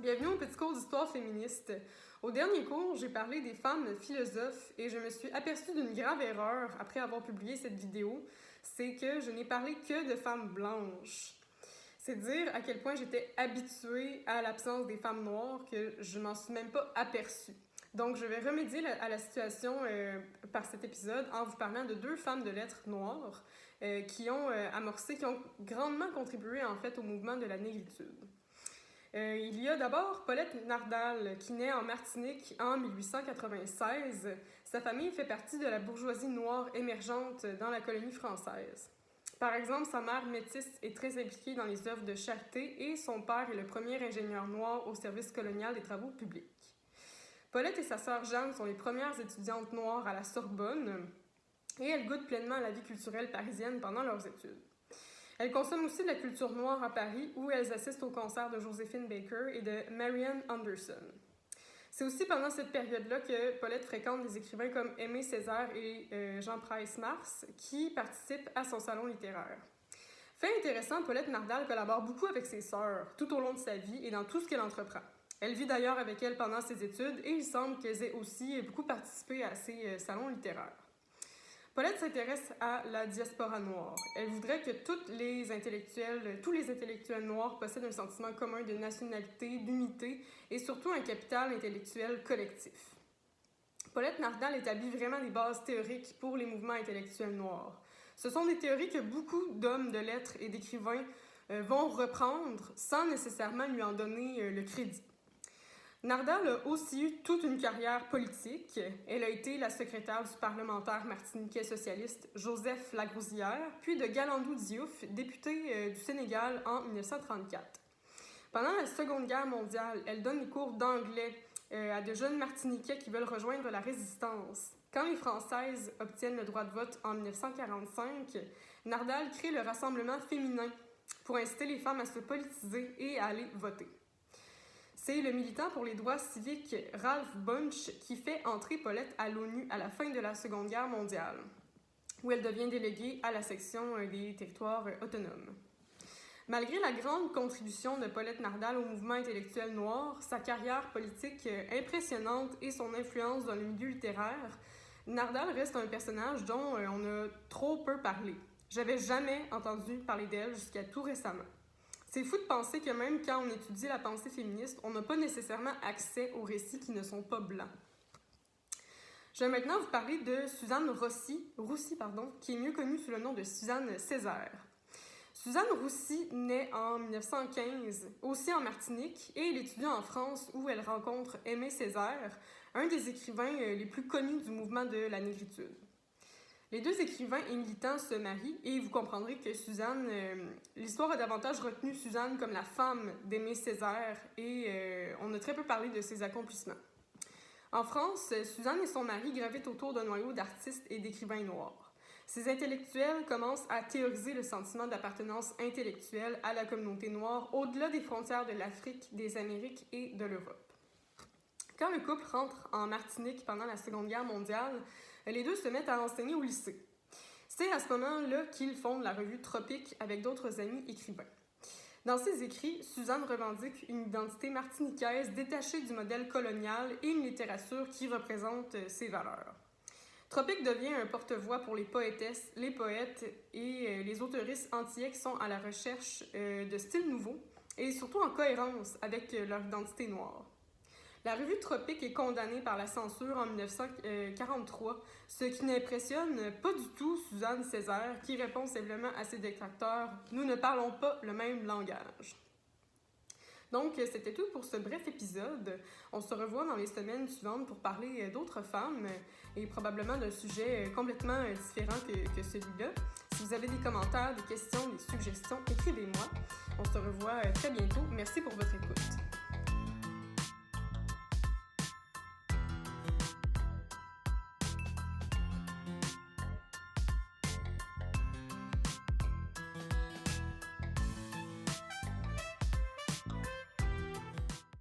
Bienvenue au petit cours d'histoire féministe. Au dernier cours, j'ai parlé des femmes philosophes et je me suis aperçue d'une grave erreur après avoir publié cette vidéo, c'est que je n'ai parlé que de femmes blanches. C'est dire à quel point j'étais habituée à l'absence des femmes noires que je m'en suis même pas aperçue. Donc, je vais remédier à la situation par cet épisode en vous parlant de deux femmes de lettres noires qui ont grandement contribué en fait au mouvement de la négritude. Il y a d'abord Paulette Nardal, qui naît en Martinique en 1896. Sa famille fait partie de la bourgeoisie noire émergente dans la colonie française. Par exemple, sa mère métisse est très impliquée dans les œuvres de charité et son père est le premier ingénieur noir au service colonial des travaux publics. Paulette et sa sœur Jeanne sont les premières étudiantes noires à la Sorbonne et elles goûtent pleinement à la vie culturelle parisienne pendant leurs études. Elles consomment aussi de la culture noire à Paris où elles assistent au concert de Joséphine Baker et de Marian Anderson. C'est aussi pendant cette période-là que Paulette fréquente des écrivains comme Aimé Césaire et Jean Price-Mars qui participent à son salon littéraire. Fait intéressant, Paulette Nardal collabore beaucoup avec ses sœurs tout au long de sa vie et dans tout ce qu'elle entreprend. Elle vit d'ailleurs avec elles pendant ses études et il semble qu'elles aient aussi beaucoup participé à ces salons littéraires. Paulette s'intéresse à la diaspora noire. Elle voudrait que tous les intellectuels noirs possèdent un sentiment commun de nationalité, d'unité et surtout un capital intellectuel collectif. Paulette Nardal établit vraiment des bases théoriques pour les mouvements intellectuels noirs. Ce sont des théories que beaucoup d'hommes de lettres et d'écrivains vont reprendre sans nécessairement lui en donner le crédit. Nardal a aussi eu toute une carrière politique. Elle a été la secrétaire du parlementaire martiniquais socialiste Joseph Lagrousière, puis de Galandou Diouf, député du Sénégal en 1934. Pendant la Seconde Guerre mondiale, elle donne des cours d'anglais à de jeunes Martiniquais qui veulent rejoindre la résistance. Quand les Françaises obtiennent le droit de vote en 1945, Nardal crée le Rassemblement féminin pour inciter les femmes à se politiser et à aller voter. C'est le militant pour les droits civiques Ralph Bunche qui fait entrer Paulette à l'ONU à la fin de la Seconde Guerre mondiale, où elle devient déléguée à la section des territoires autonomes. Malgré la grande contribution de Paulette Nardal au mouvement intellectuel noir, sa carrière politique impressionnante et son influence dans le milieu littéraire, Nardal reste un personnage dont on a trop peu parlé. J'avais jamais entendu parler d'elle jusqu'à tout récemment. C'est fou de penser que même quand on étudie la pensée féministe, on n'a pas nécessairement accès aux récits qui ne sont pas blancs. Je vais maintenant vous parler de Suzanne Roussy, qui est mieux connue sous le nom de Suzanne Césaire. Suzanne Roussy naît en 1915, aussi en Martinique, et elle étudie en France où elle rencontre Aimé Césaire, un des écrivains les plus connus du mouvement de la négritude. Les deux écrivains et militants se marient et vous comprendrez que l'histoire a davantage retenu Suzanne comme la femme d'Aimé Césaire et on a très peu parlé de ses accomplissements. En France, Suzanne et son mari gravitent autour d'un noyau d'artistes et d'écrivains noirs. Ces intellectuels commencent à théoriser le sentiment d'appartenance intellectuelle à la communauté noire au-delà des frontières de l'Afrique, des Amériques et de l'Europe. Quand le couple rentre en Martinique pendant la Seconde Guerre mondiale, les deux se mettent à enseigner au lycée. C'est à ce moment-là qu'ils fondent la revue Tropique avec d'autres amis écrivains. Dans ses écrits, Suzanne revendique une identité martiniquaise détachée du modèle colonial et une littérature qui représente ses valeurs. Tropique devient un porte-voix pour les poétesses, les poètes et les autoristes antillais qui sont à la recherche de styles nouveaux et surtout en cohérence avec leur identité noire. La revue Tropique est condamnée par la censure en 1943, ce qui n'impressionne pas du tout Suzanne Césaire, qui répond simplement à ses détracteurs « Nous ne parlons pas le même langage ». Donc, c'était tout pour ce bref épisode. On se revoit dans les semaines suivantes pour parler d'autres femmes et probablement d'un sujet complètement différent que celui-là. Si vous avez des commentaires, des questions, des suggestions, écrivez-moi. On se revoit très bientôt. Merci pour votre écoute.